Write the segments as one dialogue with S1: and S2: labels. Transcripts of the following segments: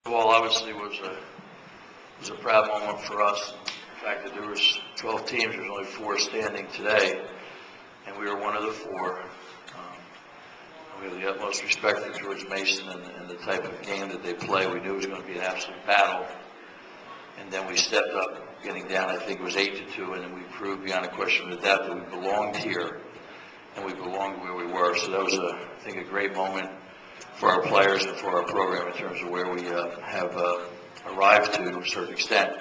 S1: Well, obviously was a proud moment for us. The fact that there was 12 teams, there's only 4 standing today, and we were one of the 4. We have the utmost respect for George Mason and the type of game that they play. We knew it was going to be an absolute battle, and then we stepped up, getting down. I think it was 8-2, and then we proved beyond a question of doubt that we belonged here, and we belonged where we were. So that was, I think, a great moment for our players and for our program in terms of where we have arrived to a certain extent.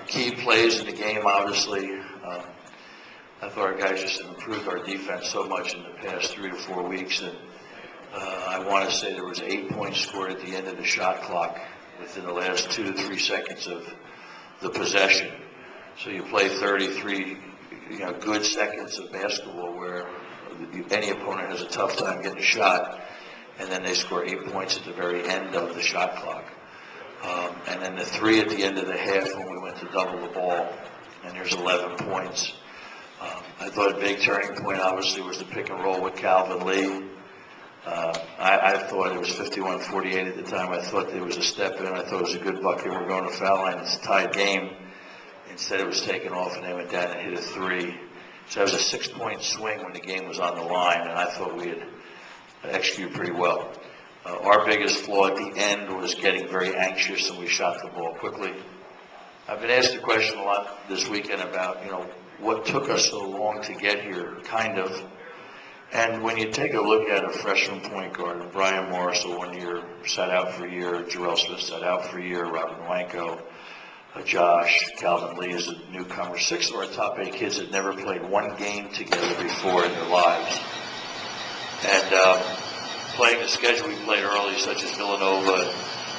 S1: Key plays in the game, obviously. I thought our guys just improved our defense so much in the past 3 to 4 weeks, and I want to say there was 8 points scored at the end of the shot clock within the last 2 to 3 seconds of the possession. So you play 33, good seconds of basketball where any opponent has a tough time getting a shot, and then they score 8 points at the very end of the shot clock. And then the 3 at the end of the half when we went to double the ball, and there's 11 points. I thought a big turning point, obviously, was the pick and roll with Calvin Lee. I thought it was 51-48 at the time. I thought there was a step in. I thought it was a good bucket. We're going to foul line. It's a tied game. Instead, it was taken off, and they went down and hit a 3. So it was a 6-point swing when the game was on the line, and I thought we had executed pretty well. Our biggest flaw at the end was getting very anxious, and we shot the ball quickly. I've been asked the question a lot this weekend about, what took us so long to get here, kind of. And when you take a look at a freshman point guard, Brian Morris, 1 year, sat out for a year, Jarrell Smith sat out for a year, Robert Nolenko, Josh, Calvin Lee is a newcomer. 6 of our top 8 kids had never played 1 game together before in their lives. And playing the schedule we played early, such as Villanova,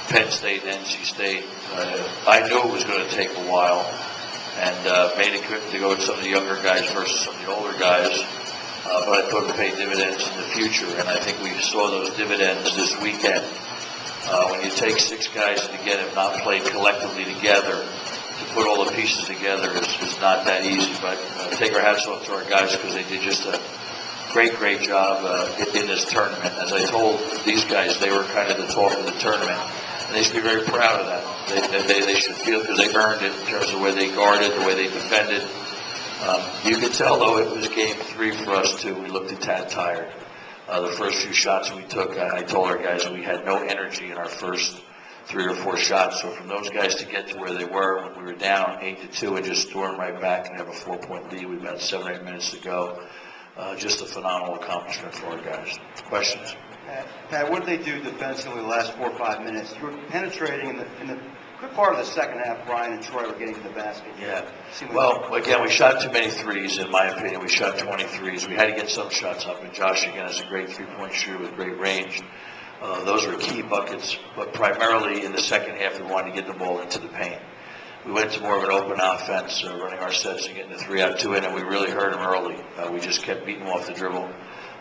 S1: Penn State, NC State, I knew it was going to take a while, and made a commitment to go with some of the younger guys versus some of the older guys. But I thought it would pay dividends in the future, and I think we saw those dividends this weekend. When you take 6 guys that, again, have not played collectively together, to put all the pieces together is not that easy. But take our hats off to our guys because they did just a great job in this tournament. As I told these guys, they were kind of the talk of the tournament. And they should be very proud of that. They should feel, because they earned it in terms of the way they guarded, the way they defended. You could tell, though, it was game 3 for us, too. We looked a tad tired. The first few shots we took, I told our guys we had no energy in our first 3 or 4 shots. So from those guys to get to where they were when we were down 8-2 and just storm right back and have a 4-point lead with about 7 or 8 minutes to go, just a phenomenal accomplishment for our guys. Questions?
S2: Pat, what did they do defensively the last 4 or 5 minutes? You were penetrating in the good part of the second half. Brian and Troy were getting to the basket.
S1: Yeah. Well, again, we shot too many threes, in my opinion. We shot 20 threes. We had to get some shots up, and Josh, again, is a great 3-point shooter with great range. Those were key buckets, but primarily in the second half, we wanted to get the ball into the paint. We went to more of an open offense, running our sets and getting the 3-out-2 in, and we really hurt them early. We just kept beating them off the dribble.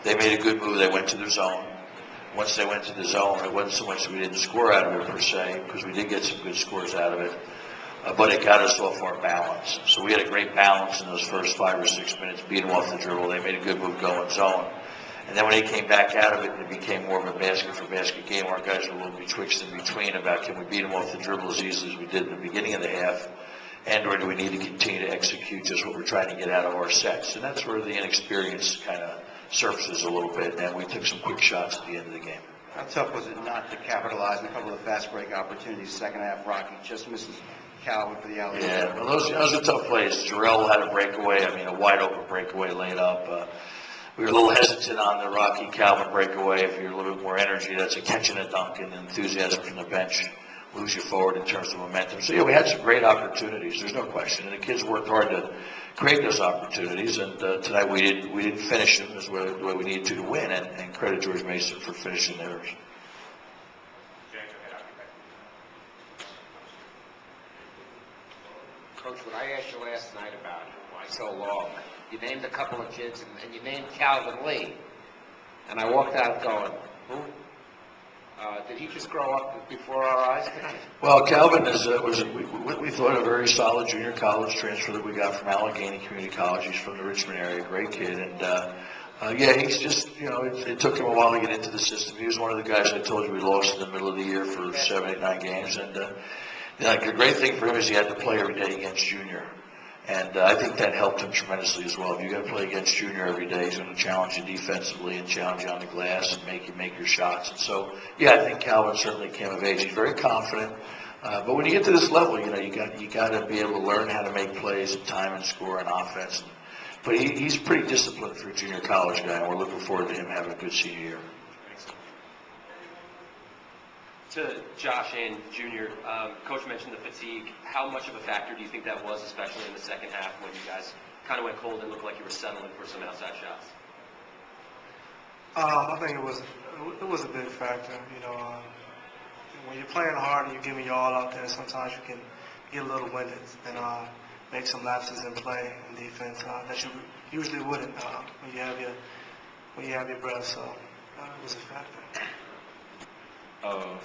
S1: They made a good move. They went to the zone. Once they went to the zone, it wasn't so much that we didn't score out of it, per se, because we did get some good scores out of it, but it got us off our balance. So we had a great balance in those first 5 or 6 minutes, beating them off the dribble. They made a good move going zone. And then when they came back out of it, it became more of a basket-for-basket game. Our guys were a little betwixt and between about, can we beat them off the dribble as easily as we did in the beginning of the half, or do we need to continue to execute just what we're trying to get out of our sets? And that's where the inexperience kind of surfaces a little bit, and we took some quick shots at the end of the game.
S2: How tough was it not to capitalize on a couple of fast break opportunities? Second half, Rocky just misses Calvin for the alley.
S1: Yeah, well, those are tough plays. Jarrell had a breakaway, a wide-open breakaway laid up. We were a little hesitant on the Rocky Calvin breakaway. If you're a little bit more energy, that's a catch and a dunk, and enthusiasm from the bench moves you forward in terms of momentum. So, we had some great opportunities. There's no question. And the kids worked hard to create those opportunities. And tonight we didn't finish them as well the way we needed to win. And credit George Mason for finishing theirs.
S3: Coach, what I asked you last night about why so long, you named a couple of kids, and you named Calvin Lee. And I walked out going, who? Did he just grow up before our eyes tonight?
S1: Well, Calvin we thought a very solid junior college transfer that we got from Allegheny Community College. He's from the Richmond area, great kid, and Yeah, he's just, it took him a while to get into the system. He was one of the guys I told you we lost in the middle of the year for 7, 8, 9 games. And the great thing for him is he had to play every day against Junior. And I think that helped him tremendously as well. If you got to play against Junior every day, he's going to challenge you defensively and challenge you on the glass and make you make your shots. And so, yeah, I think Calvin certainly came of age. He's very confident. But when you get to this level, you got to be able to learn how to make plays and time and score and offense. But he's pretty disciplined for a junior college guy, and we're looking forward to him having a good senior year.
S4: To Josh and Junior, Coach mentioned the fatigue. How much of a factor do you think that was, especially in the second half when you guys kind of went cold and looked like you were settling for some outside shots?
S5: I think it was a big factor. When you're playing hard and you're giving your all out there, sometimes you can get a little winded and make some lapses in play and defense that you usually wouldn't when you have your breath. So it was a factor.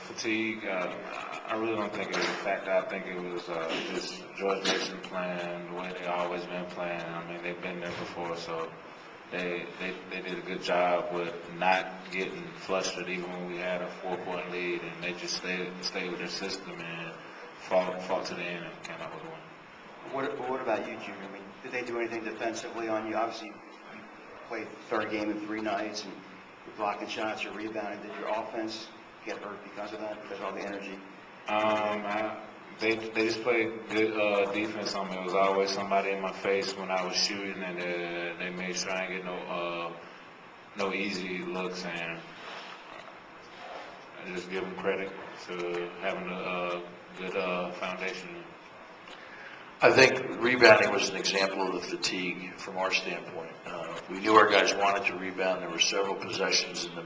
S6: Fatigue, I really don't think it was a factor. I think it was just George Mason playing the way they always been playing. I mean, they've been there before, so they did a good job with not getting flustered even when we had a 4-point lead, and they just stayed with their system and fought to the end and came out with a win.
S2: What about you, Junior? I mean, did they do anything defensively on you? Obviously, you played third game in 3 nights, and you're blocking shots, you're rebounding. Did your offense get hurt because of that, because of all the energy?
S6: They just played good defense on me. It was always somebody in my face when I was shooting, and they made sure I didn't get no easy looks. And I just give them credit to having a good foundation.
S1: I think rebounding was an example of the fatigue from our standpoint. We knew our guys wanted to rebound. There were several possessions in the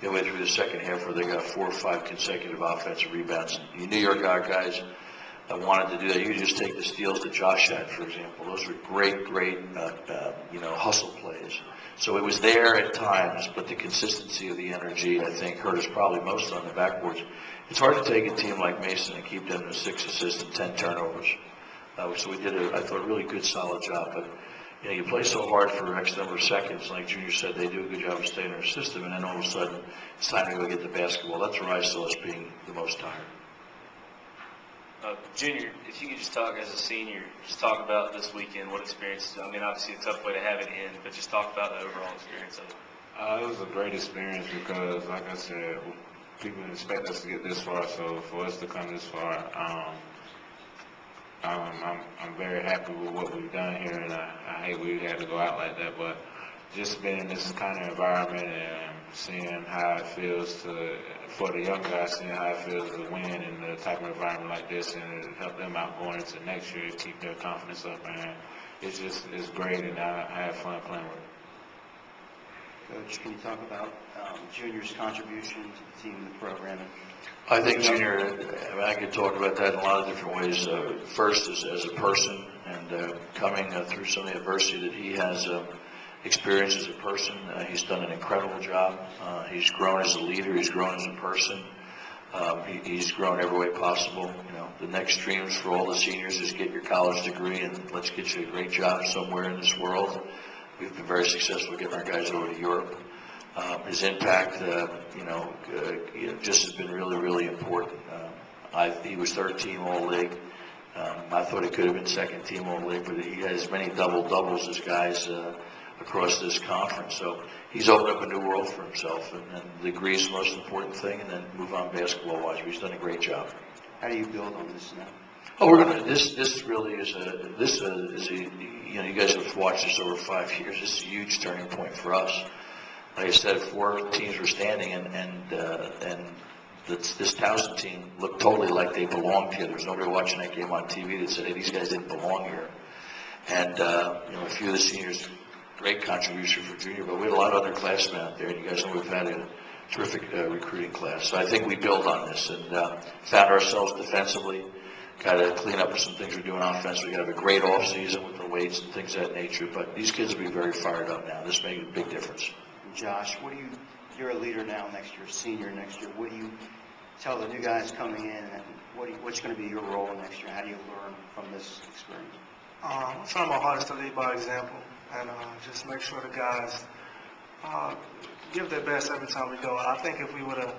S1: midway through the second half where they got 4 or 5 consecutive offensive rebounds. You knew your guys wanted to do that. You could just take the steals that Josh had, for example. Those were great, hustle plays. So it was there at times, but the consistency of the energy, I think, hurt us probably most on the backboards. It's hard to take a team like Mason and keep them to 6 assists and 10 turnovers. So we did, I thought, a really good, solid job. But you play so hard for X number of seconds, like Junior said, they do a good job of staying in their system, and then all of a sudden, it's time to go get the basketball. That's where I saw us being the most tired.
S7: Junior, if you could just talk as a senior, just talk about this weekend, what experiences, I mean, obviously a tough way to have it end, but just talk about the overall experience of it.
S6: It was a great experience because, like I said, people didn't expect us to get this far, so for us to come this far, I'm very happy with what we've done here, and I hate we had to go out like that, but just being in this kind of environment and seeing how it feels for the young guys, seeing how it feels to win in the type of environment like this, and it help them out going into next year, keep their confidence up, and it's great, and I have fun playing with it.
S2: Coach, can you talk about Junior's contribution to the team and the program?
S1: I think Junior, I could talk about that in a lot of different ways. First, as a person, and coming through some of the adversity that he has experienced as a person, he's done an incredible job. He's grown as a leader. He's grown as a person. He's grown every way possible. The next dreams for all the seniors is get your college degree and let's get you a great job somewhere in this world. We've been very successful getting our guys over to Europe. His impact, just has been really, really important. He was third team All-League. I thought he could have been second team All-League, but he has as many double-doubles as guys across this conference. So he's opened up a new world for himself, and the degree is the most important thing, and then move on basketball-wise. He's done a great job.
S2: How do you build on this now?
S1: Oh, this really is you guys have watched this over 5 years. This is a huge turning point for us. Like I said, 4 teams were standing, and this Towson team looked totally like they belonged here. There was nobody watching that game on TV that said, hey, these guys didn't belong here. And, a few of the seniors, great contribution for Junior, but we had a lot of underclassmen out there, and you guys know we've had a terrific recruiting class. So I think we build on this and found ourselves defensively. Got to clean up some things we're doing offensively. Got to have a great off season with the weights and things of that nature. But these kids will be very fired up now. This makes a big difference.
S2: Josh, you're a leader now next year, senior next year. What do you tell the new guys coming in, and what's going to be your role next year? How do you learn from this experience?
S5: I'm trying my hardest to lead by example and just make sure the guys Give their best every time we go. I think if we would have